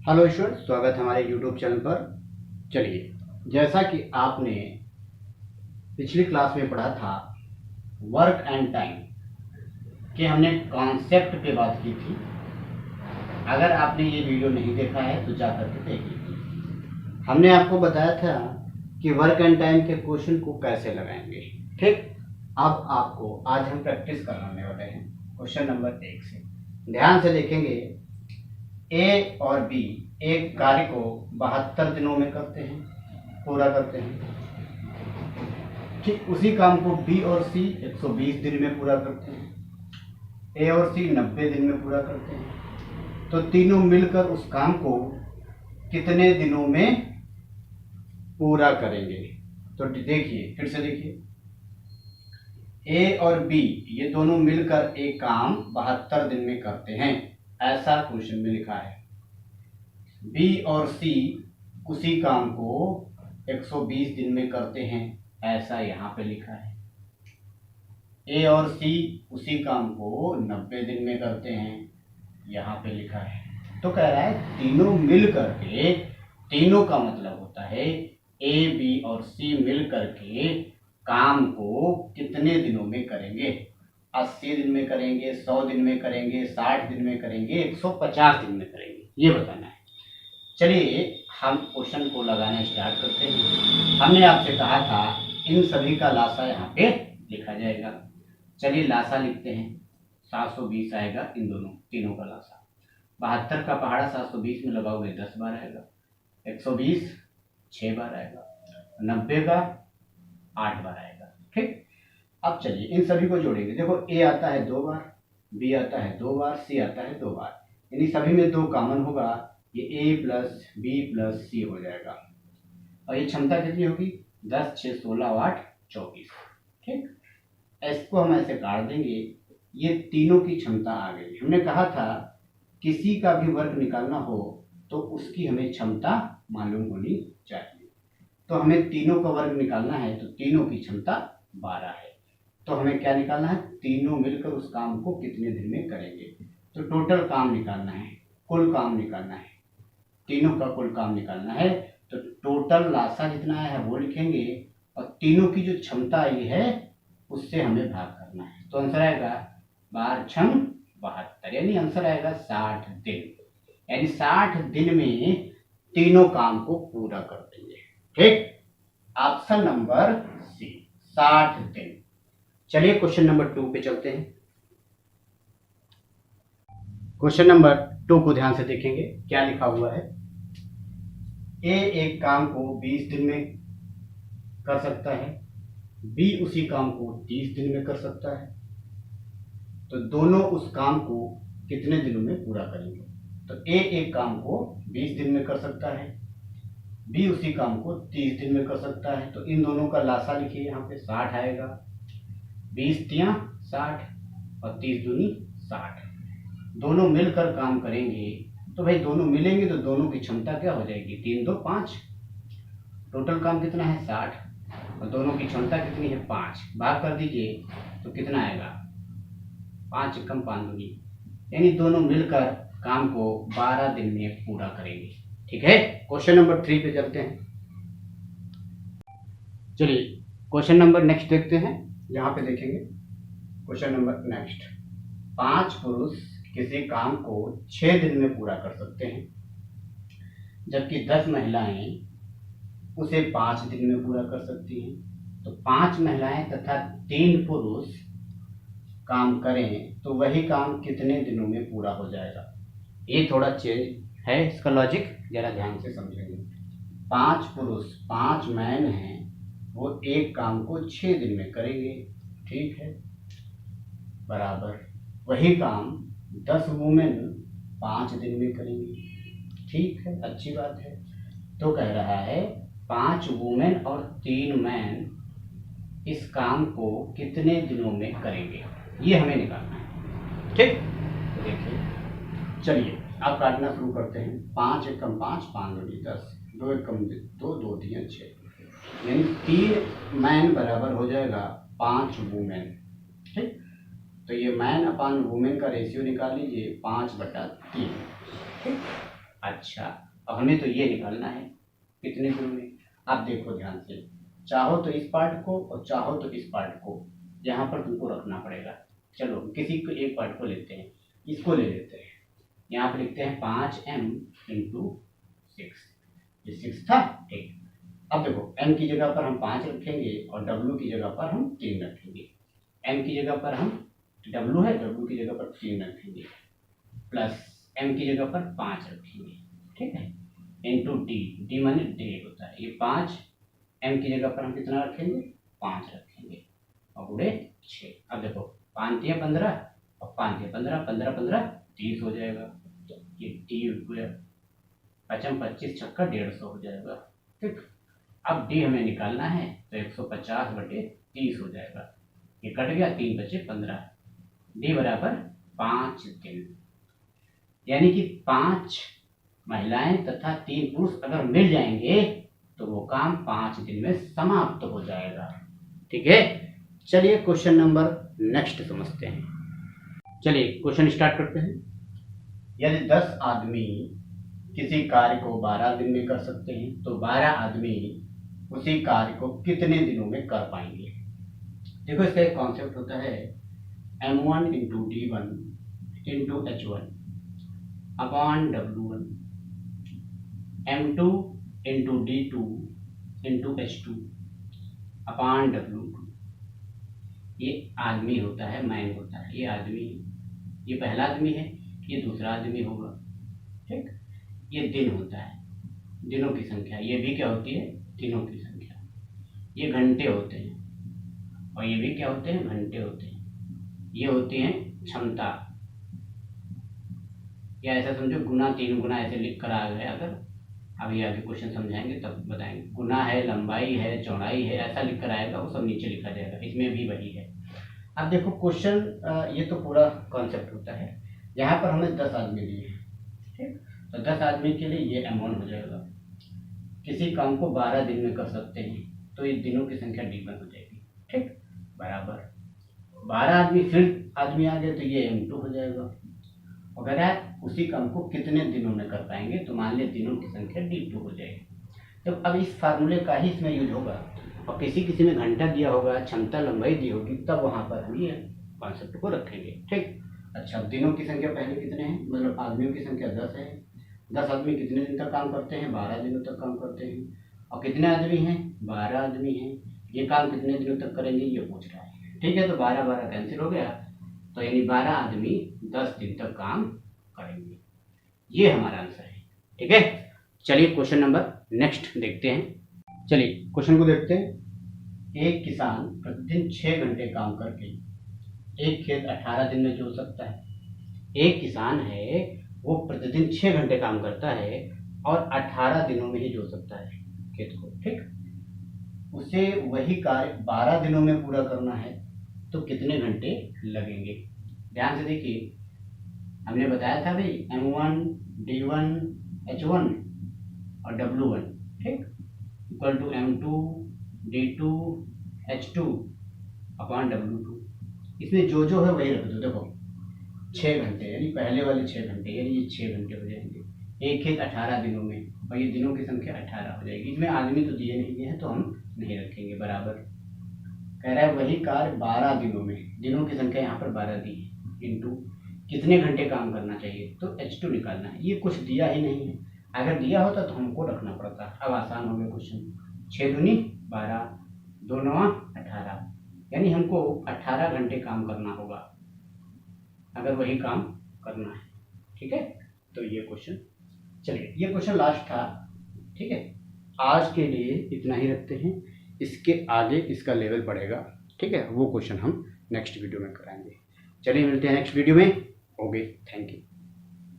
Hello student, स्वागत है हमारे यूट्यूब चैनल पर। चलिए, जैसा कि आपने पिछली क्लास में पढ़ा था वर्क एंड टाइम कि हमने कॉन्सेप्ट पे बात की थी। अगर आपने ये वीडियो नहीं देखा है तो जा करके देख लीजिए। हमने आपको बताया था कि वर्क एंड टाइम के क्वेश्चन को कैसे लगाएंगे। ठीक, अब आपको आज हम प्रैक्टिस कराने वाले हैं क्वेश्चन नंबर 1 से। ध्यान से देखेंगे। ए और बी एक कार्य को 72 दिनों में करते हैं, पूरा करते हैं। ठीक उसी काम को बी और सी 120 दिन में पूरा करते हैं। ए और सी 90 दिन में पूरा करते हैं। तो तीनों मिलकर उस काम को कितने दिनों में पूरा करेंगे? तो देखिए, फिर से देखिए, ए और बी ये दोनों मिलकर एक काम 72 दिन में करते हैं, ऐसा क्वेश्चन में लिखा है। बी और सी उसी काम को 120 दिन में करते हैं, ऐसा यहाँ पे लिखा है। ए और सी उसी काम को 90 दिन में करते हैं, यहाँ पे लिखा है। तो कह रहा है तीनों मिल करके, तीनों का मतलब होता है ए बी और सी मिल करके काम को कितने दिनों में करेंगे। 80 दिन में करेंगे, 100 दिन में करेंगे, 60 दिन में करेंगे, 150 दिन में करेंगे, ये बताना है। चलिए हम क्वेश्चन को लगाना स्टार्ट करते हैं। हमने आपसे कहा था इन सभी का लासा यहाँ पे लिखा जाएगा। चलिए लासा लिखते हैं। 720 आएगा इन दोनों तीनों का लासा। 72 का पहाड़ा 720 में लगाओगे 10 बार आएगा। 120 6 बार आएगा। 90 का 8 बार आएगा। ठीक, अब चलिए इन सभी को जोड़ेंगे। देखो, ए आता है 2 बार, बी आता है 2 बार, सी आता है 2 बार, यानी सभी में 2 कॉमन होगा। ये ए प्लस बी प्लस सी हो जाएगा। और ये क्षमता कितनी होगी? 10 6 16 8 24। ठीक, इसको हम ऐसे काट देंगे। ये तीनों की क्षमता आ गई। हमने कहा था किसी का भी वर्क निकालना हो तो उसकी हमें क्षमता मालूम होनी चाहिए। तो हमें तीनों का वर्क निकालना है, तो तीनों की क्षमता 12 है। तो हमें क्या निकालना है? तीनों मिलकर उस काम को कितने दिन में करेंगे। तो टोटल काम निकालना है, कुल काम निकालना है, तीनों का कुल काम निकालना है। तो टोटल लासा जितना है वो लिखेंगे और तीनों की जो क्षमता आई है उससे हमें भाग करना है। तो आंसर आएगा 12 छंग 72, यानी आंसर आएगा 60 दिन। यानी 60 दिन में तीनों काम को पूरा कर देंगे। ठीक, ऑप्शन नंबर सी 60 दिन। चलिए क्वेश्चन नंबर 2 पे चलते हैं। क्वेश्चन नंबर 2 को ध्यान से देखेंगे, क्या लिखा हुआ है। ए एक काम को 20 दिन में कर सकता है, बी उसी काम को 30 दिन में कर सकता है। तो दोनों उस काम को कितने दिनों में पूरा करेंगे? तो ए एक काम को 20 दिन में कर सकता है, बी उसी काम को 30 दिन में कर सकता है। तो इन दोनों का लासा लिखिए, यहाँ पे 60 आएगा। 20 तिया 60 और 30 दूनी 60। दोनों मिलकर काम करेंगे, तो भाई दोनों मिलेंगे तो दोनों की क्षमता क्या हो जाएगी? 3 2 5। टोटल काम कितना है? 60 और दोनों की क्षमता कितनी है? 5। भाग कर दीजिए तो कितना आएगा? 5 एकम 5 दूनी, यानी दोनों मिलकर काम को 12 दिन में पूरा करेंगे। ठीक है, क्वेश्चन नंबर 3 पे चलते हैं। चलिए क्वेश्चन नंबर नेक्स्ट देखते हैं। यहाँ पे देखेंगे क्वेश्चन नंबर नेक्स्ट। 5 पुरुष किसी काम को 6 दिन में पूरा कर सकते हैं, जबकि 10 महिलाएं उसे 5 दिन में पूरा कर सकती हैं। तो 5 महिलाएं तथा 3 पुरुष काम करें तो वही काम कितने दिनों में पूरा हो जाएगा? ये थोड़ा चेंज है, इसका लॉजिक जरा ध्यान से समझेंगे। 5 पुरुष 5 मैन हैं, वो एक काम को 6 दिन में करेंगे। ठीक है, बराबर वही काम 10 वुमेन 5 दिन में करेंगे। ठीक है, अच्छी बात है। तो कह रहा है 5 वुमेन और 3 मैन इस काम को कितने दिनों में करेंगे, ये हमें निकालना है। ठीक, तो देखिए, चलिए अब काटना शुरू करते हैं। 5 एकम 5 5 दूनी 10, 2 एकम 2 2 तिया 6, यानी 3 मैन बराबर हो जाएगा 5 वुमेन। ठीक, तो ये मैन अपान वुमेन का रेशियो निकाल लीजिए, 5/3। ठीक, अच्छा, अब हमें तो ये निकालना है कितने दिनों में। आप देखो ध्यान से, चाहो तो इस पार्ट को और चाहो तो इस पार्ट को यहाँ पर तुमको रखना पड़ेगा। चलो किसी को एक पार्ट को लेते हैं, इसको ले लेते हैं। यहाँ पर लिखते हैं 5m इंटू 6, ये 6 था, ठीक। अब देखो m की जगह पर हम 5 रखेंगे और w की जगह पर हम 3 रखेंगे। m की जगह पर हम w है, w की जगह पर 3 रखेंगे, प्लस m की जगह पर 5 रखेंगे, ठीक है, इंटू डी, डी माने डे होता है। ये 5 m की जगह पर हम कितना रखेंगे, 5 रखेंगे और गुणे 6। अब देखो 5 दिया 15 और 5 दिया 15, 15 15 30 हो जाएगा, तो ये 30 पचम 25 छक्का 150 हो जाएगा, ठीक। अब डी हमें निकालना है तो 150/30 हो जाएगा, ये कट गया, 3 बचे 15, डी बराबर 5 दिन। यानी कि 5 महिलाएं तथा 3 पुरुष अगर मिल जाएंगे तो वो काम 5 दिन में समाप्त हो जाएगा, ठीक है। चलिए क्वेश्चन नंबर नेक्स्ट समझते हैं। चलिए क्वेश्चन स्टार्ट करते हैं। यदि 10 आदमी किसी कार्य को 12 दिन में कर सकते हैं तो 12 आदमी उसी कार्य को कितने दिनों में कर पाएंगे। देखो इसका एक कॉन्सेप्ट होता है m1 into d1 into h1 upon w1, m2 into d2 into h2 upon w2। ये आदमी होता है, मैन होता है, ये आदमी, ये पहला आदमी है, ये दूसरा आदमी होगा, ठीक। ये दिन होता है, दिनों की संख्या, ये भी क्या होती है, दिनों की संख्या। ये घंटे होते हैं और ये भी क्या होते हैं, घंटे होते हैं। ये होती हैं क्षमता, या ऐसा समझो गुना 3 गुना ऐसे लिख कर आ गया, अगर अभी आगे क्वेश्चन समझाएंगे तब बताएंगे। गुना है, लंबाई है, चौड़ाई है, ऐसा लिख कर आएगा, वो सब नीचे लिखा जाएगा, इसमें भी वही है। अब देखो क्वेश्चन, ये तो पूरा कॉन्सेप्ट होता है। यहाँ पर हमें 10 आदमी दिए हैं, ठीक, तो 10 आदमी के लिए ये अमाउंट हो जाएगा। किसी काम को 12 दिन में कर सकते हैं तो ये दिनों की संख्या d1 हो जाएगी, ठीक, बराबर 12 आदमी फिर आदमी आ गए तो ये m2 हो जाएगा। अगर आप उसी काम को कितने दिनों में कर पाएंगे तो मान लिया दिनों की संख्या d2 हो जाएगी। तो अब इस फार्मूले का ही इसमें यूज होगा, और किसी में घंटा दिया होगा, क्षमता लंबाई दी होगी, तब वहाँ पर हम ये कॉन्सेप्ट को रखेंगे, ठीक। अच्छा, दिनों की संख्या पहले कितने हैं, मतलब आदमियों की संख्या 10 है। 10 आदमी कितने दिन तक काम करते हैं, 12 दिनों तक काम करते हैं। और कितने आदमी हैं, 12 आदमी हैं। ये काम कितने दिनों तक करेंगे ये पूछ रहा है, ठीक है। तो 12 कैंसिल हो गया, तो यानी 12 आदमी 10 दिन तक काम करेंगे। ये हमारा आंसर है, ठीक है। चलिए क्वेश्चन नंबर नेक्स्ट देखते हैं। चलिए क्वेश्चन को देखते हैं। एक किसान प्रतिदिन 6 घंटे काम करके एक खेत 18 दिन में जोत सकता है। एक किसान है, वो प्रतिदिन 6 घंटे काम करता है और 18 दिनों में ही जोत सकता है खेत को, ठीक। उसे वही कार्य 12 दिनों में पूरा करना है तो कितने घंटे लगेंगे। ध्यान से देखिए, हमने बताया था भाई m1 d1 h1 और w1, ठीक, equal to m2 d2 h2 upon w2। इसमें जो है वही रख दो। देखो 6 घंटे यानी पहले वाले 6 घंटे, यानी ये 6 घंटे हो जाएंगे। एक खेत 18 दिनों में, और ये दिनों की संख्या 18 हो जाएगी। इसमें आदमी तो दिए नहीं है तो हम नहीं रखेंगे, बराबर। कह रहा है वही कार्य 12 दिनों में, दिनों की संख्या यहाँ पर 12 दी है, इंटू कितने घंटे काम करना चाहिए, तो h2 निकालना है। ये कुछ दिया ही नहीं है, अगर दिया होता तो हमको रखना पड़ता। अब आसान हो गया क्वेश्चन। 6 दूनी 12, 2 9 18, यानी हमको 18 घंटे काम करना होगा अगर वही काम करना है, ठीक है। तो ये क्वेश्चन, चलिए ये क्वेश्चन लास्ट था, ठीक है। आज के लिए इतना ही रखते हैं, इसके आगे इसका लेवल बढ़ेगा, ठीक है। वो क्वेश्चन हम नेक्स्ट वीडियो में कराएंगे। चलिए मिलते हैं नेक्स्ट वीडियो में। Okay, thank you.